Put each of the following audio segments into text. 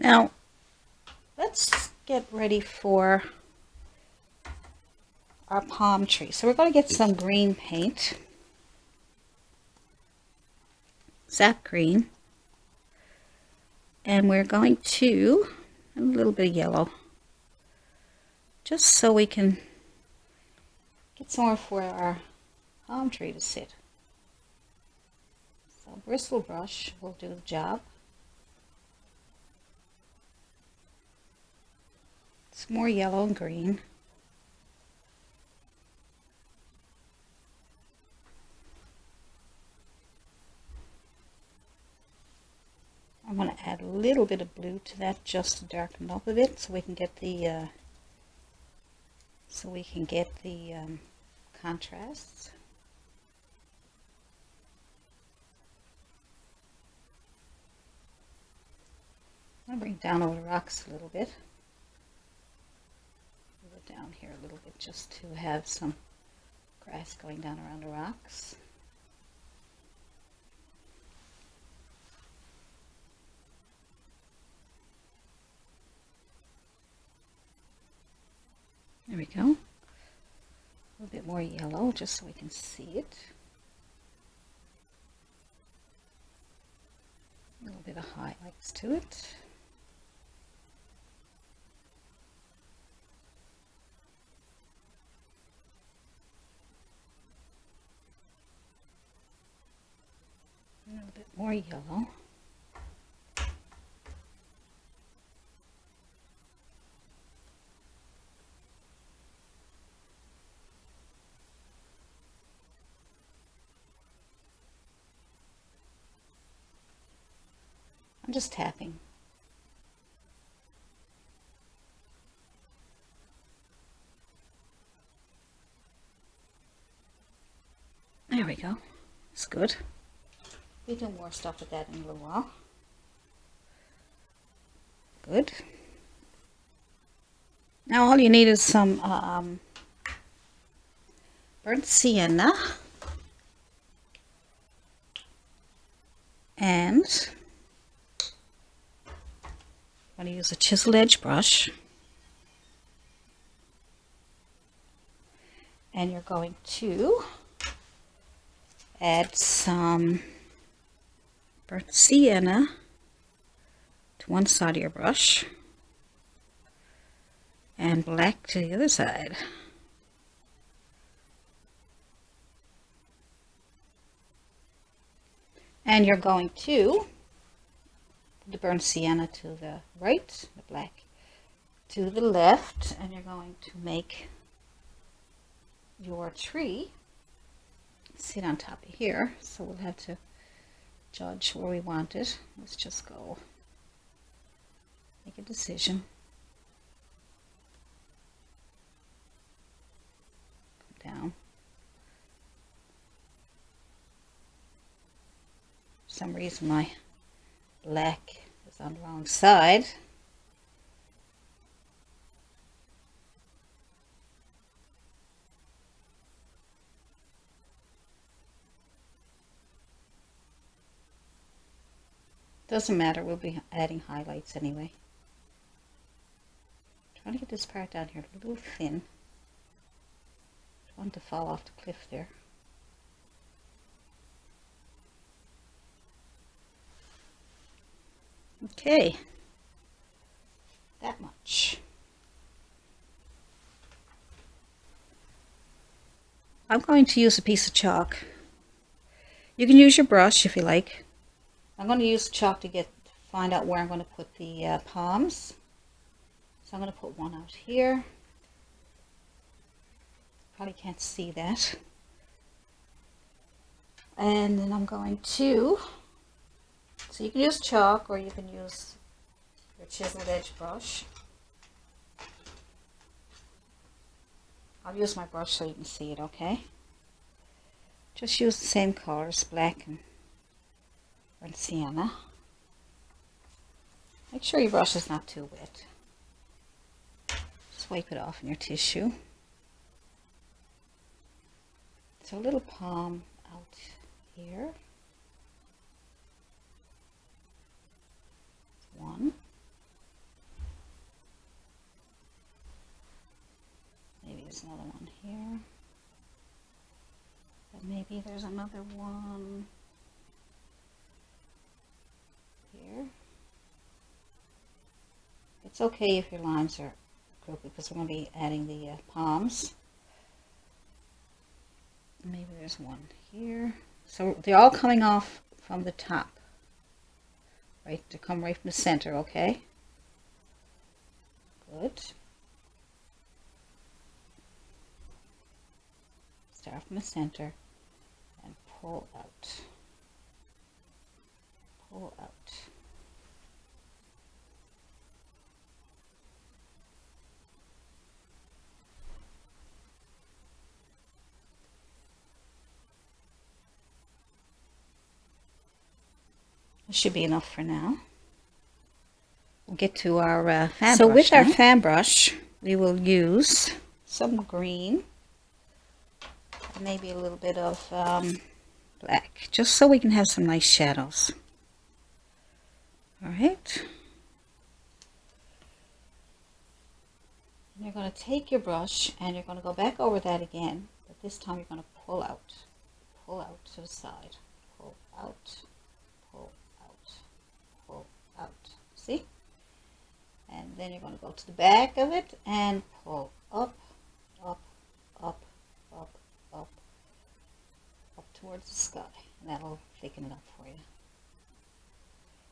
Now, let's get ready for our palm tree. So we're going to get some green paint, sap green, and we're going to a little bit of yellow, just so we can get somewhere for our palm tree to sit. So a bristle brush will do the job. It's more yellow and green. I'm going to add a little bit of blue to that just to darken up a bit, so we can get the contrasts. I'll bring it down over the rocks a little bit. Move it down here a little bit just to have some grass going down around the rocks. There we go. A little bit more yellow just so we can see it. A little bit of highlights to it. A little bit more yellow. I'm just tapping. There we go. It's good. We'll do more stuff with that in a little while. Good. Now all you need is some burnt sienna and I'm going to use a chiseled edge brush, and you're going to add some burnt sienna to one side of your brush and black to the other side. And you're going to the burnt sienna to the right, the black to the left, and you're going to make your tree sit on top of here. So we'll have to judge where we want it. Let's just go make a decision. Come down. For some reason my black is on the wrong side. Doesn't matter, we'll be adding highlights anyway. Trying to get this part down here a little thin. Don't want to fall off the cliff there. Okay, that much. I'm going to use a piece of chalk. You can use your brush if you like. I'm going to use chalk to find out where I'm going to put the palms. So I'm going to put one out here. Probably can't see that. And then I'm going to, so you can use chalk or you can use your chiseled edge brush. I'll use my brush so you can see it, okay? Just use the same colors, black and sienna. Make sure your brush is not too wet. Just wipe it off in your tissue. So a little palm out here. One. maybe there's another one here. It's okay if your lines are crooked because we're going to be adding the palms. Maybe there's one here. So they're all coming off from the top, right? To come right from the center, okay? Good. Start from the center and pull out. Pull out. This should be enough for now. We'll get to our fan brush. So with our fan brush, we will use some green, maybe a little bit of black, just so we can have some nice shadows. All right. You're going to take your brush and you're going to go back over that again, but this time you're going to pull out to the side, pull out, pull out, pull out. See? And then you're going to go to the back of it and pull up, up, up, up, up, up towards the sky. And that'll thicken it up for you.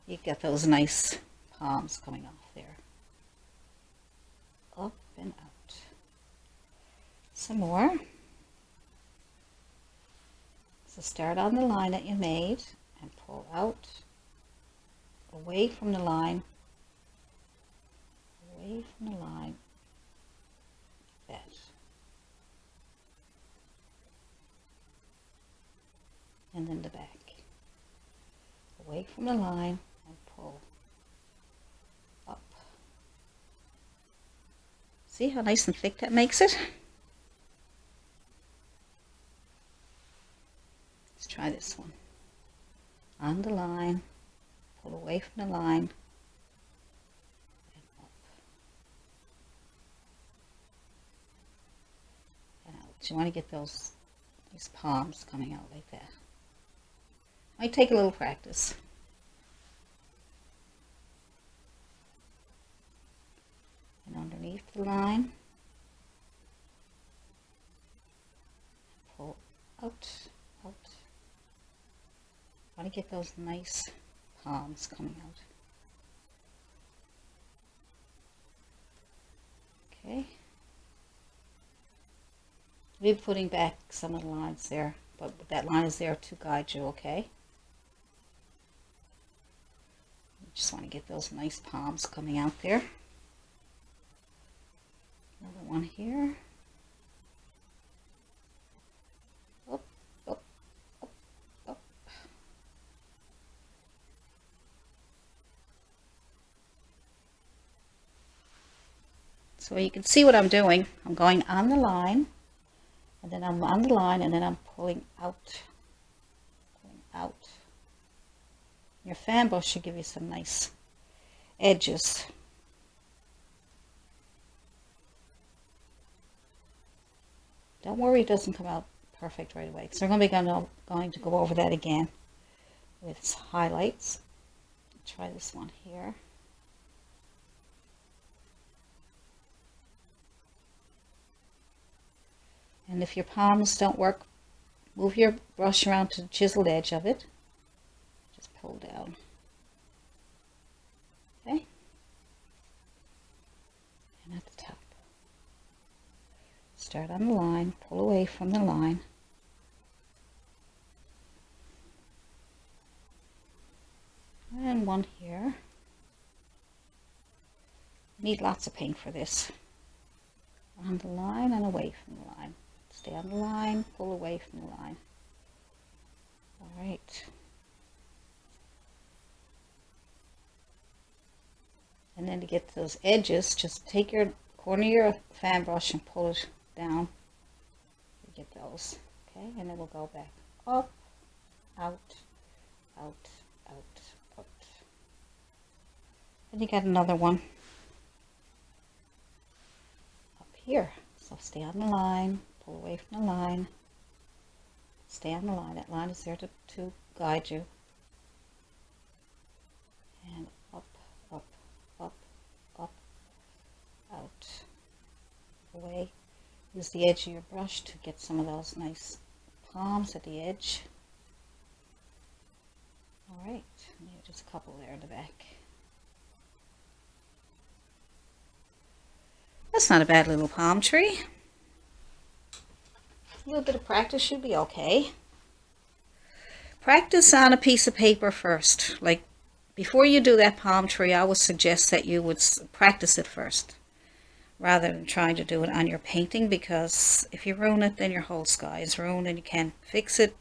You get those nice palms coming off there. Up and out. Some more. So start on the line that you made and pull out, away from the line, away from the line, like that. And then the back. Away from the line and pull up. See how nice and thick that makes it? Let's try this one. On the line, pull away from the line, and up. And out. You want to get these palms coming out like that. Might take a little practice. And underneath the line, pull out, out. Want to get those nice palms coming out. Okay. We'll be putting back some of the lines there, but that line is there to guide you, okay? You just want to get those nice palms coming out there. Another one here. Up, up, up, up. So you can see what I'm doing. I'm going on the line, and then I'm on the line, and then I'm pulling out. Pulling out. Your fan brush should give you some nice edges. Don't worry it doesn't come out perfect right away, because we're going to go over that again with highlights. Try this one here. And if your palms don't work, move your brush around to the chiseled edge of it. Just pull down. Okay? And at the top. Start on the line, pull away from the line. And one here. Need lots of paint for this. On the line and away from the line. Stay on the line, pull away from the line. Alright. And then to get to those edges, just take your corner of your fan brush and pull it down. You get those. Okay, and then we'll go back up, out, out, out, out. And you got another one up here. So stay on the line, pull away from the line, Stay on the line. That line is there to guide you. And up, up, up, up, out, away. Use the edge of your brush to get some of those nice palms at the edge. Alright, just a couple there in the back. That's not a bad little palm tree. A little bit of practice, you'll be okay. Practice on a piece of paper first. Like, before you do that palm tree, I would suggest that you would practice it first, rather than trying to do it on your painting, because if you ruin it, then your whole sky is ruined and you can't fix it.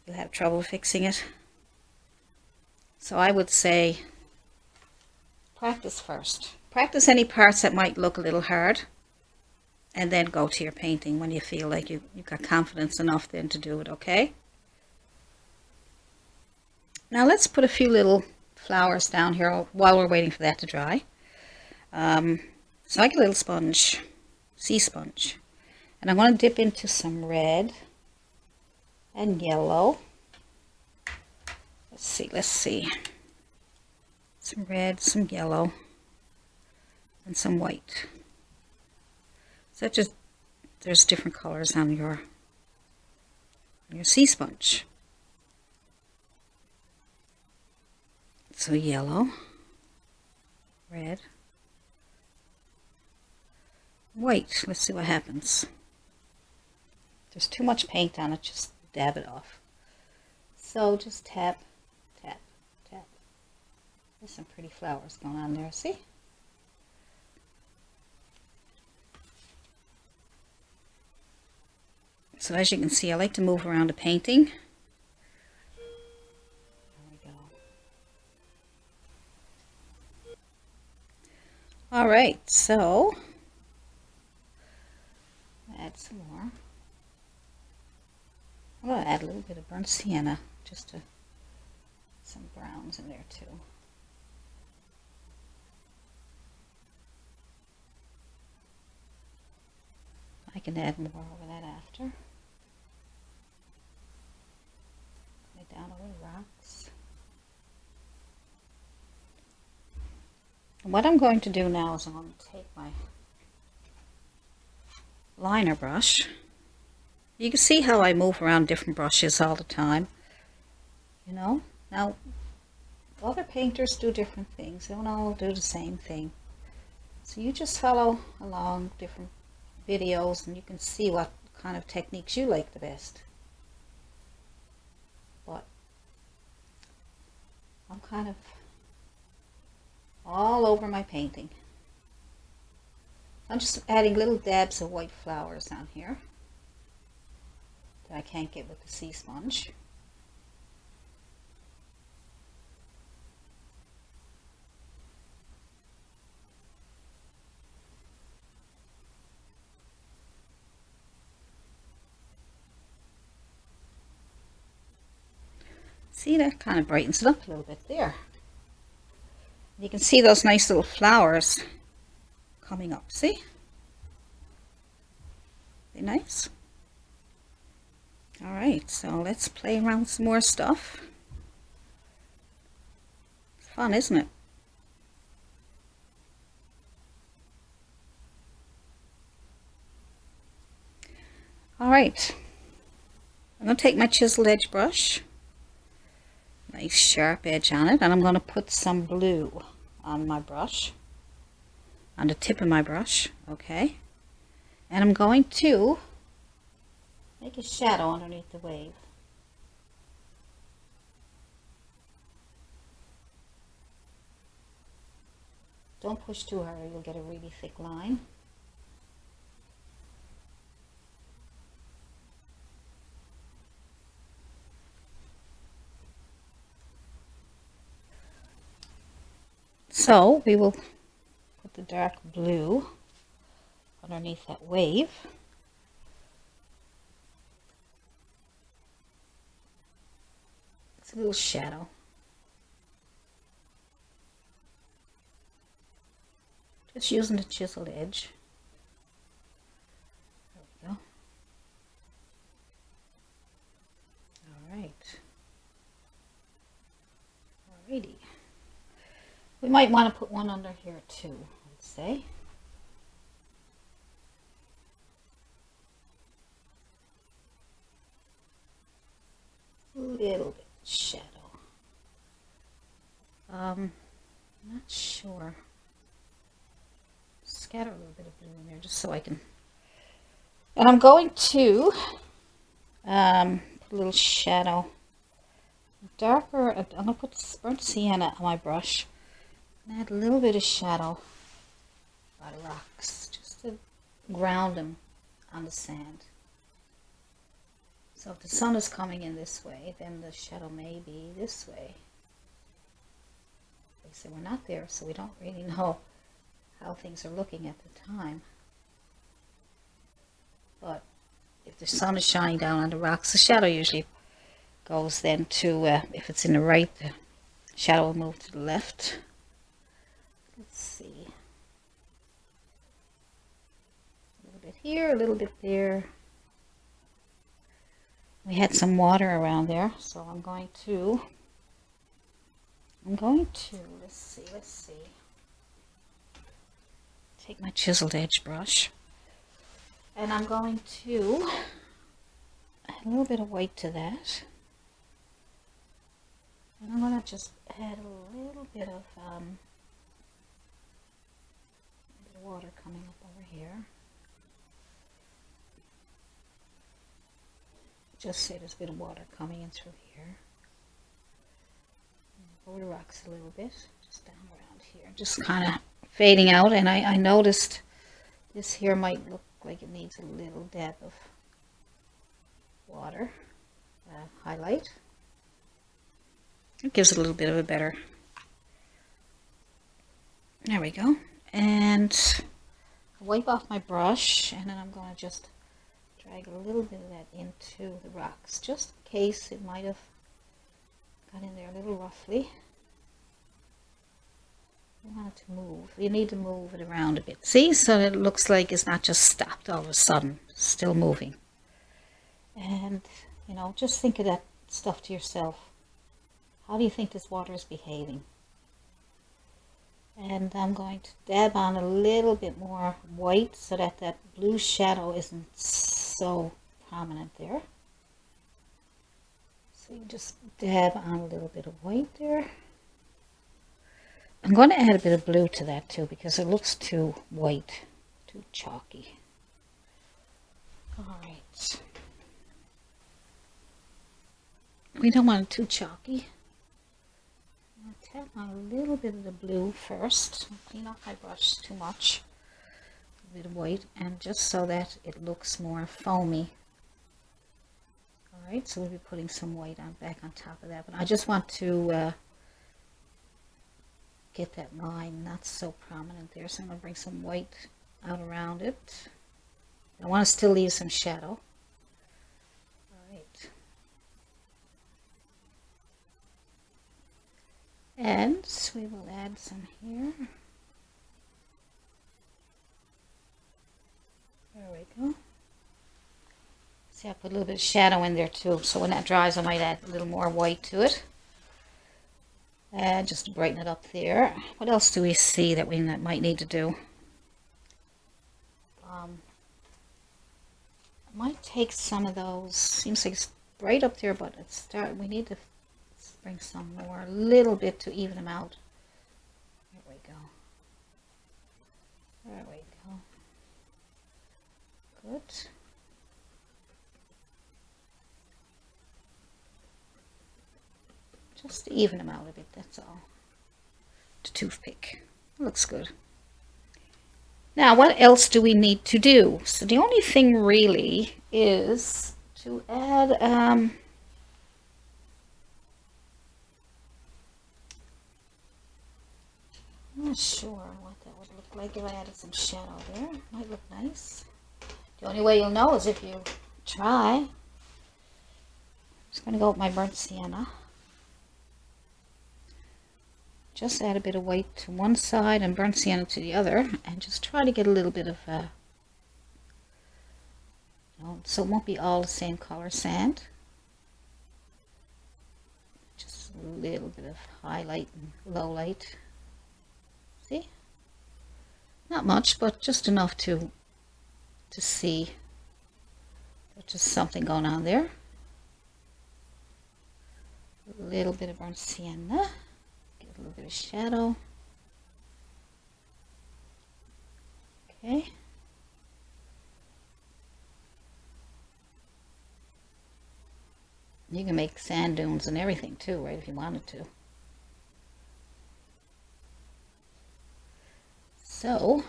You'll have trouble fixing it. So I would say practice first. Practice any parts that might look a little hard, and then go to your painting when you feel like you've got confidence enough then to do it, okay? Now let's put a few little flowers down here while we're waiting for that to dry. So I get a little sponge, sea sponge, and I'm going to dip into some red and yellow. Let's see. Some red, some yellow, and some white. So just, there's different colors on your sea sponge. So yellow, red, white. Let's see what happens. If there's too much paint on it, just dab it off. So just tap, tap, tap. There's some pretty flowers going on there, see? So as you can see, I like to move around the painting. There we go. All right, so add some more. I'm going to add a little bit of burnt sienna, just to some browns in there too. I can add more over that after. Lay down over the rocks. And what I'm going to do now is I'm going to take my liner brush. You can see how I move around different brushes all the time. You know? Now, other painters do different things. They don't all do the same thing. So you just follow along different videos and you can see what kind of techniques you like the best. But I'm kind of all over my painting. I'm just adding little dabs of white flowers on here that I can't get with the sea sponge. See, that kind of brightens it up a little bit there. You can see those nice little flowers coming up, see? They're nice. Alright, so let's play around with some more stuff. It's fun, isn't it? Alright, I'm going to take my chiseled edge brush. Nice sharp edge on it, and I'm going to put some blue on my brush, on the tip of my brush, okay? And I'm going to make a shadow underneath the wave. Don't push too hard or you'll get a really thick line. So we will put the dark blue underneath that wave. It's a little shadow. Just using the chiseled edge. There we go. We might want to put one under here too, I'd say. A little bit of shadow. Not sure. Scatter a little bit of blue in there just so I can. And I'm going to put a little shadow. Darker, I'm going to put burnt sienna on my brush and add a little bit of shadow by the rocks just to ground them on the sand. So if the sun is coming in this way, then the shadow may be this way. They say we're not there, so we don't really know how things are looking at the time. But if the sun is shining down on the rocks, the shadow usually goes then to, if it's in the right, the shadow will move to the left. Let's see. A little bit here, a little bit there. We had some water around there, so I'm going to, let's see. Take my chiseled edge brush. And I'm going to add a little bit of white to that. And I'm going to just add a little bit of water coming up over here. Just say there's a bit of water coming in through here. Over the rocks a little bit, just down around here. Just kind of fading out, and I noticed this here might look like it needs a little dab of water, highlight. It gives it a little bit of a better, there we go. And wipe off my brush, and then I'm going to just drag a little bit of that into the rocks, just in case it might have got in there a little roughly. You want it to move. You need to move it around a bit. See? So it looks like it's not just stopped all of a sudden. It's still moving. And, you know, just think of that stuff to yourself. How do you think this water is behaving? And I'm going to dab on a little bit more white so that that blue shadow isn't so prominent there. So you just dab on a little bit of white there. I'm going to add a bit of blue to that too because it looks too white, too chalky. Alright. We don't want it too chalky. I'm going to tap on a little bit of the blue first. Clean off my brush too much. A bit of white, and just so that it looks more foamy. Alright, so we'll be putting some white on back on top of that. But I just want to get that line not so prominent there. So I'm going to bring some white out around it. I want to still leave some shadow. Alright. And we will add some here. There we go. See, I put a little bit of shadow in there too, so when that dries I might add a little more white to it. And just to brighten it up there. What else do we see that we might need to do? I might take some of those, seems like it's bright up there, but we need to bring some more, a little bit to even them out. There we go. There we go. Good. Just to even them out a bit, that's all. The toothpick. Looks good. Now, what else do we need to do? So the only thing really is to add I'm not sure what that would look like if I added some shadow there. Might look nice. The only way you'll know is if you try. I'm just going to go with my burnt sienna. Just add a bit of white to one side and burnt sienna to the other, and just try to get a little bit of, so it won't be all the same color sand. Just a little bit of highlight and low light. See? Not much, but just enough to see there's just something going on there. A little bit of burnt sienna. Get a little bit of shadow. Okay. You can make sand dunes and everything too, right, if you wanted to. So,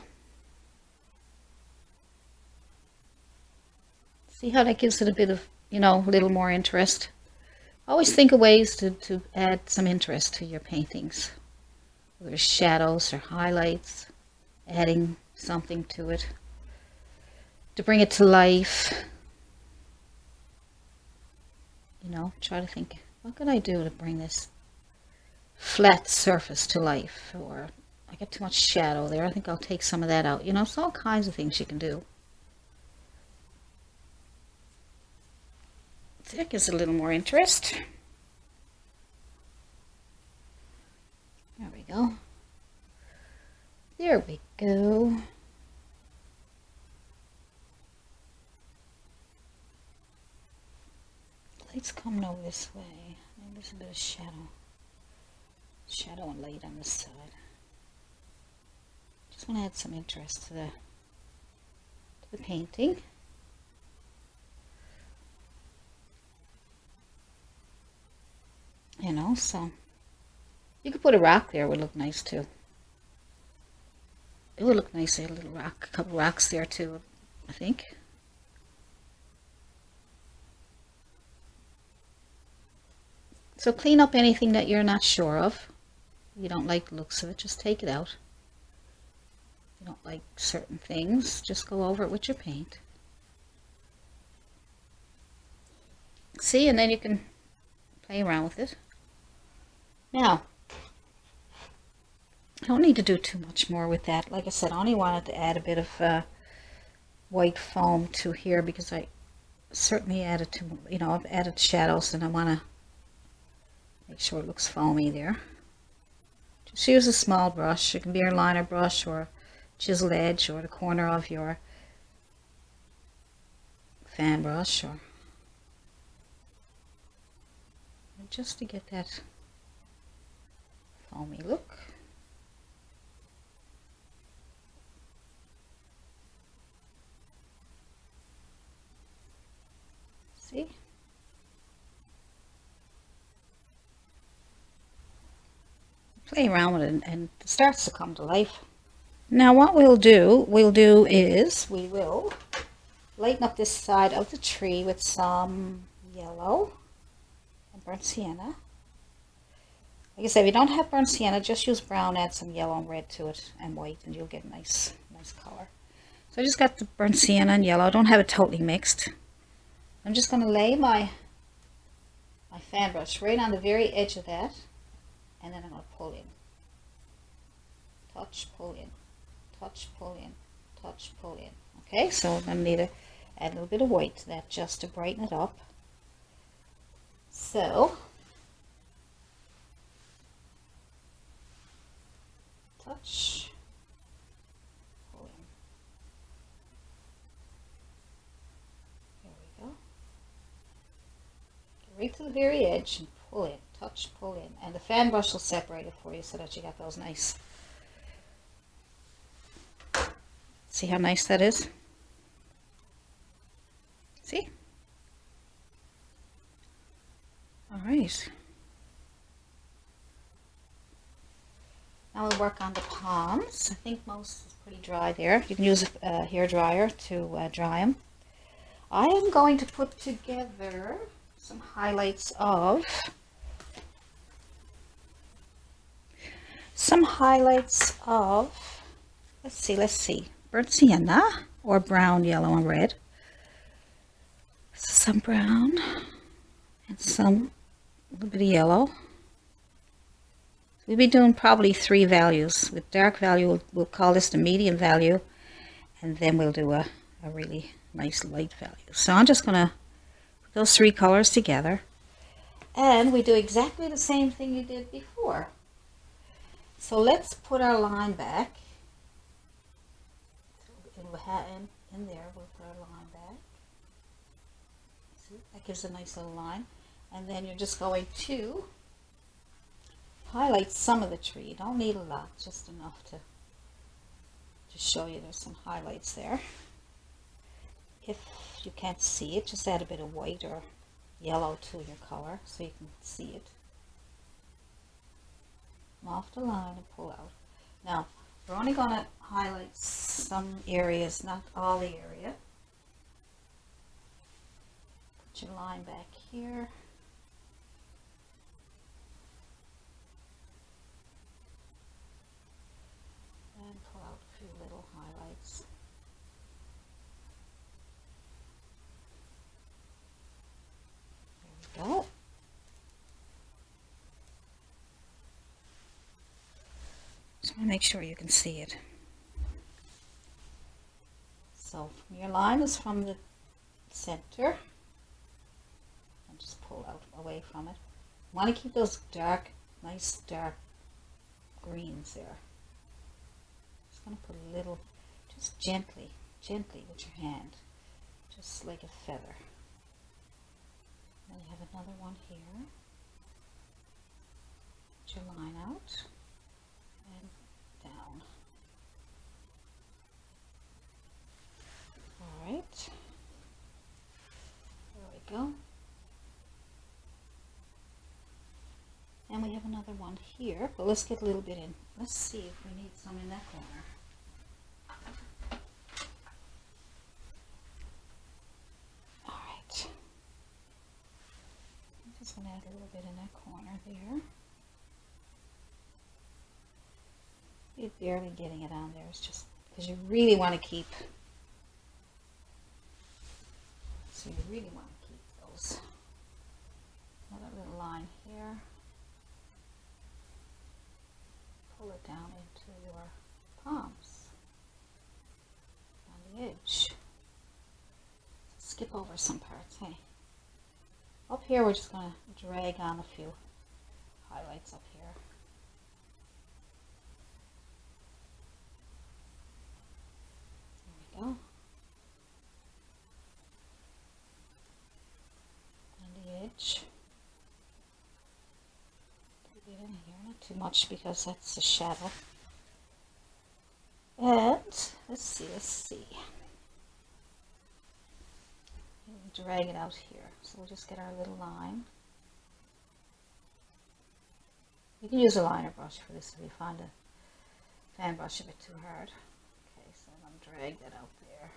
see how that gives it a bit of, you know, a little more interest. Always think of ways to add some interest to your paintings. Whether it's shadows or highlights, adding something to it to bring it to life. You know, try to think, what could I do to bring this flat surface to life? Or I get too much shadow there, I think I'll take some of that out. You know, it's all kinds of things you can do. So that gives it a little more interest. There we go. There we go. Light's coming over this way. Maybe there's a bit of shadow. Shadow and light on this side. Just want to add some interest to the painting. You know, so you could put a rock there, it would look nice too. It would look nice, a little rock, a couple rocks there too, I think. So clean up anything that you're not sure of. You don't like the looks of it, just take it out. You don't like certain things, just go over it with your paint. See, and then you can play around with it. Now, I don't need to do too much more with that. Like I said, I only wanted to add a bit of white foam to here because I certainly added to, you know, I've added shadows and I want to make sure it looks foamy there. Just use a small brush. It can be your liner brush or chiseled edge or the corner of your fan brush, or just to get that foamy look. See? Play around with it and it starts to come to life. Now what we'll do is we will lighten up this side of the tree with some yellow and burnt sienna. Like I said, if you don't have burnt sienna, just use brown, add some yellow and red to it and white, and you'll get a nice color. So I just got the burnt sienna and yellow. I don't have it totally mixed. I'm just going to lay my fan brush right on the very edge of that, and then I'm going to pull in. Touch, pull in. Touch, pull in. Touch, pull in. Okay, so I'm going to need to add a little bit of white to that just to brighten it up. So, touch, pull in. There we go. Get right to the very edge and pull in. Touch, pull in. And the fan brush will separate it for you so that you got those nice. See how nice that is? See? All right. Now we'll work on the palms. I think most is pretty dry there. You can use a hairdryer to dry them. I am going to put together some highlights of let's see, burnt sienna or brown, yellow, and red. Some brown and a little bit of yellow. We'll be doing probably 3 values. With dark value, we'll call this the medium value, and then we'll do a really nice light value. So I'm just going to put those 3 colors together, and we do exactly the same thing you did before. so let's put our line back. In there, we'll put our line back. See, that gives a nice little line. And then you're just going to highlight some of the tree. You don't need a lot, just enough to show you there's some highlights there. If you can't see it, just add a bit of white or yellow to your color so you can see it. Come off the line and pull out. Now, we're only going to highlight some areas, not all the area. Put your line back here. And pull out a few little highlights. There we go. Just want to make sure you can see it. So your line is from the center. And just pull out away from it. You want to keep those dark, nice dark greens there. Just going to put a little, just gently with your hand, just like a feather. Then you have another one here. Put your line out and down. All right. There we go. And we have another one here, but let's get a little bit in. Let's see if we need some in that corner. All right. I'm just going to add a little bit in that corner there. You're barely getting it on there. It's just because you really want to keep. So you really want to keep those. Another little line here. Pull it down into your palms on the edge. Skip over some parts, hey. Up here we're just going to drag on a few highlights up here. There we go. On the edge. Get in here, not too much because that's a shadow. And let's see. We'll drag it out here. So we'll just get our little line. You can use a liner brush for this if you find a fan brush a bit too hard. Okay, so I'm going to drag that out there.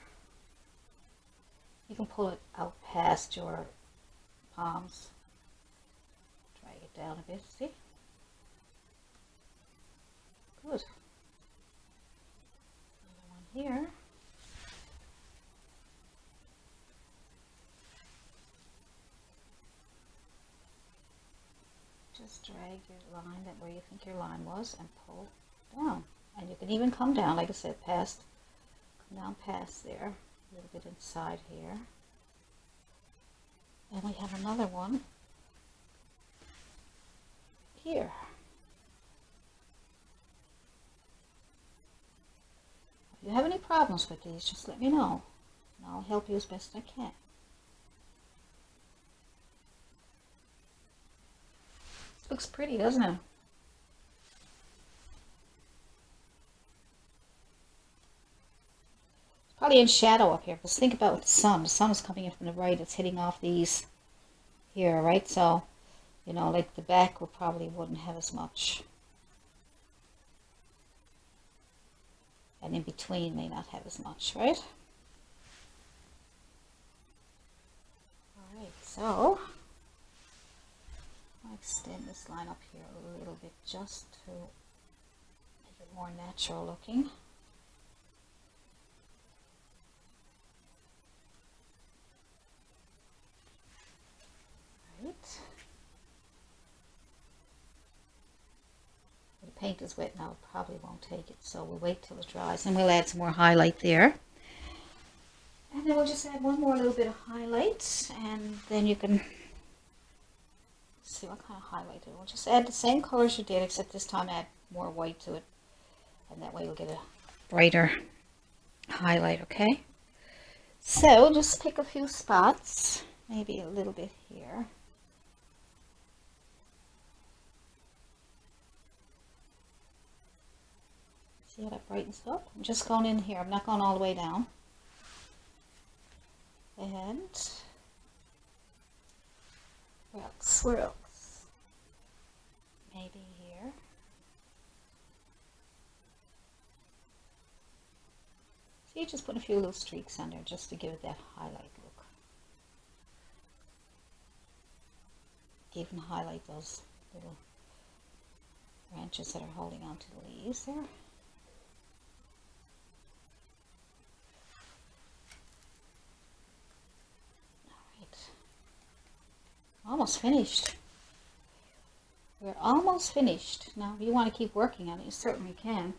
You can pull it out past your palms. Drag it down a bit, see? Good. Another one here. Just drag your line that where you think your line was and pull down. And you can even come down, like I said, come down past there, a little bit inside here. And we have another one here. If you have any problems with these, just let me know, and I'll help you as best I can. This looks pretty, doesn't it? It's probably in shadow up here, because think about the sun. The sun is coming in from the right. It's hitting off these here, right? So, you know, like the back wouldn't have as much. And in between may not have as much, right? Alright, so I'll extend this line up here a little bit just to make it more natural looking. Right. The paint is wet now, it probably won't take it, so we'll wait till it dries and we'll add some more highlight there. And then we'll just add one more little bit of highlight, and then you can Let's see what kind of highlight. We'll just add the same colors you did, except this time add more white to it. And that way you'll get a brighter highlight, okay? So just pick a few spots, maybe a little bit here. See how that brightens up? I'm just going in here. I'm not going all the way down. And where else? Maybe here. So you just put a few little streaks on there just to give it that highlight look. Even highlight those little branches that are holding onto the leaves there. Almost finished. We're almost finished. Now, if you want to keep working on it, you certainly can.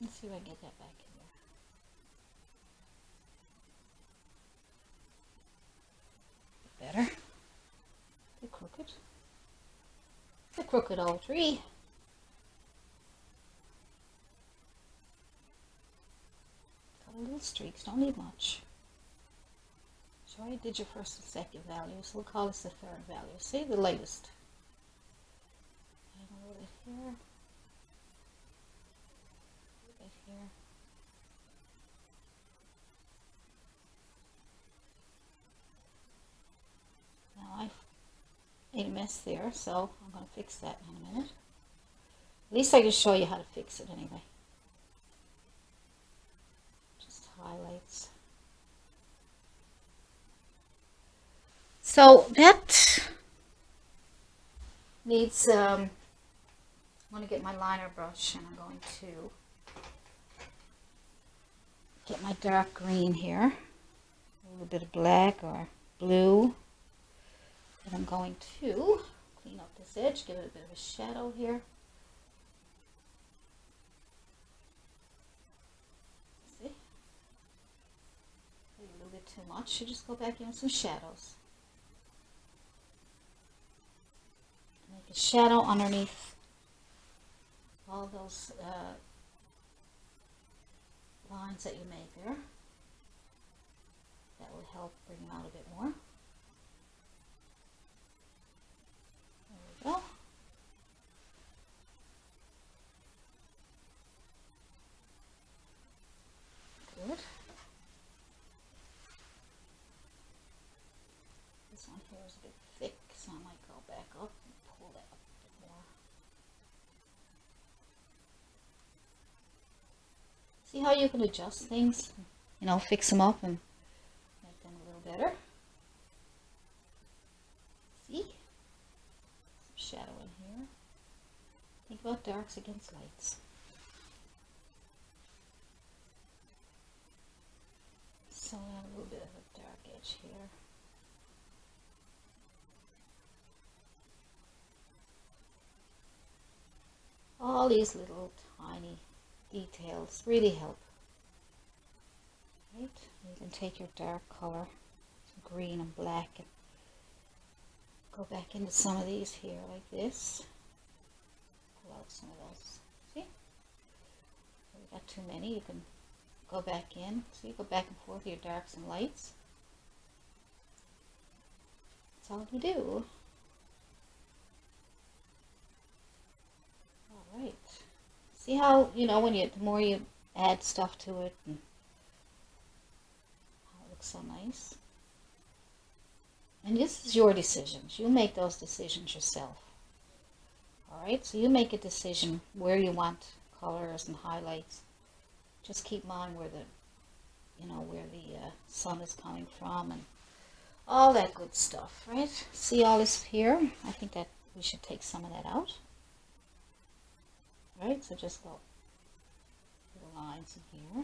Let's see if I can get that back in there. Better. The crooked. The crooked old tree. Got a little streaks, don't need much. So I did your first and second value, so we'll call this the third value. See, the latest. And a little bit here. A little bit here. Now I made a mess there, so I'm going to fix that in a minute. At least I can show you how to fix it anyway. Just highlights. So that needs, I'm going to get my liner brush and I'm going to get my dark green here, a little bit of black or blue, and I'm going to clean up this edge, give it a bit of a shadow here. See? A little bit too much, you just go back in with some shadows. Make a shadow underneath all those lines that you made there. That will help bring them out a bit more. There we go. Good. This one here is a bit thick, so I might go back up. Pull that up a bit more. See how you can adjust things, you know, fix them up and make them a little better. See? Some shadow in here. Think about darks against lights. So I have a little bit of a dark edge here. All these little tiny details really help. Right? You can take your dark color, some green and black, and go back into some of these here like this. Pull out some of those. See? If you got too many, you can go back in. So you go back and forth your darks and lights. That's all you do. Right. See how, you know, when the more you add stuff to it, and how it looks so nice. And this is your decisions. You make those decisions yourself. Alright, so you make a decision where you want colors and highlights. Just keep in mind where the, you know, where the sun is coming from and all that good stuff, right? See all this here? I think that we should take some of that out. Right, so just go little lines in here.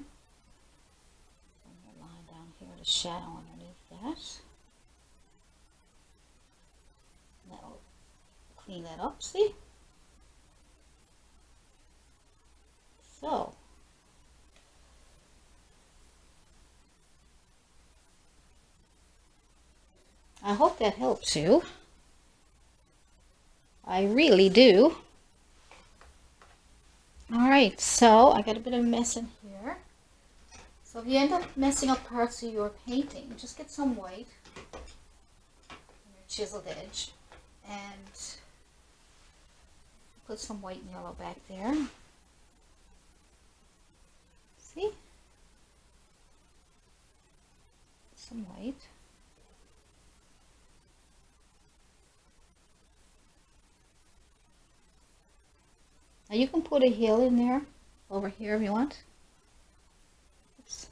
Bring your line down here, the shadow underneath that. That'll clean that up, see? So, I hope that helps you. I really do. Alright, so I got a bit of a mess in here. So if you end up messing up parts of your painting, just get some white on your chiseled edge and put some white and yellow back there. See? Some white. Now you can put a hill in there, over here if you want. Oops.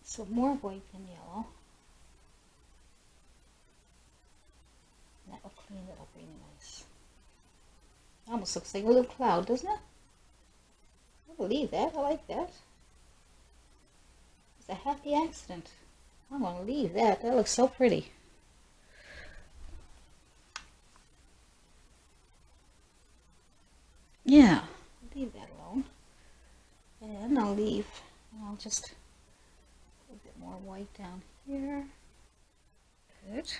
So more white than yellow. That will clean it up really nice. Almost looks like a little cloud, doesn't it? I believe that. I like that. It's a happy accident. I'm going to leave that. That looks so pretty. Yeah, I'll leave that alone. And I'll just put a bit more white down here. Good.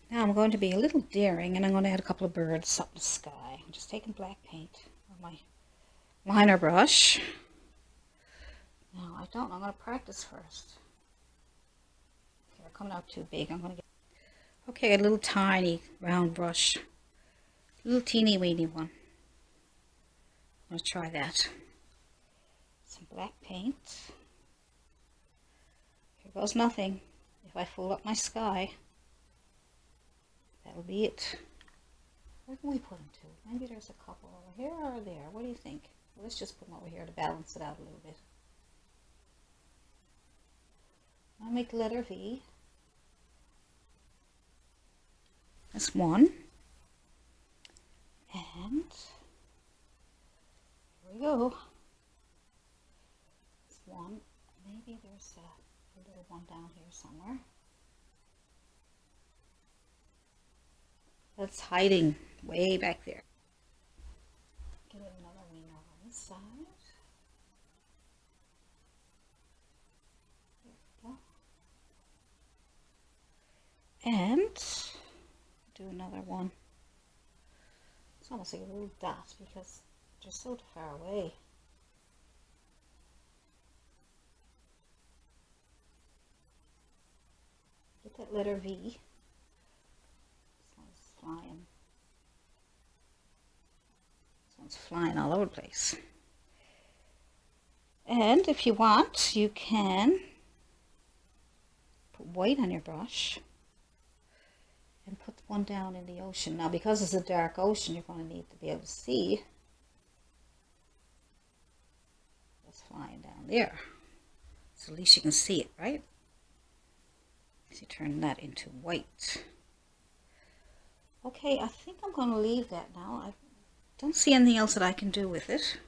Now I'm going to be a little daring and I'm going to add a couple of birds up in the sky. I'm just taking black paint on my liner brush. No, I don't. I'm going to practice first. Okay, they're coming out too big. I'm going to get... Okay, a little tiny round brush. A little teeny weeny one. I'm going to try that. Some black paint. Here goes nothing. If I fill up my sky, that'll be it. Where can we put them to? Maybe there's a couple over here or there. What do you think? Well, let's just put them over here to balance it out a little bit. I'll make the letter V. That's one. And here we go. That's one. Maybe there's a little one down here somewhere. That's hiding way back there. Get another wing over this side. And do another one. It's almost like a little dot because they're so far away. Get that letter V. This one's flying. This one's flying all over the place. And if you want, you can put white on your brush and put one down in the ocean. Now, because it's a dark ocean, you're going to need to be able to see what's flying down there. So at least you can see it, right? So you turn that into white. Okay, I think I'm going to leave that now. I don't see anything else that I can do with it.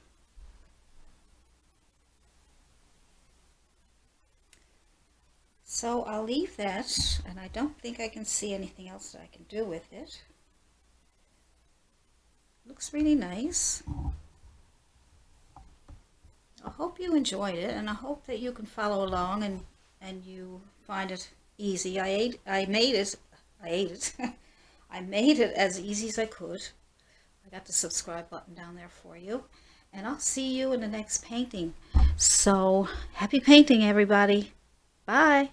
So I'll leave that, and I don't think I can see anything else that I can do with it. Looks really nice. I hope you enjoyed it, and I hope that you can follow along and you find it easy. I made it I made it as easy as I could. I got the subscribe button down there for you, and I'll see you in the next painting. So happy painting, everybody. Bye.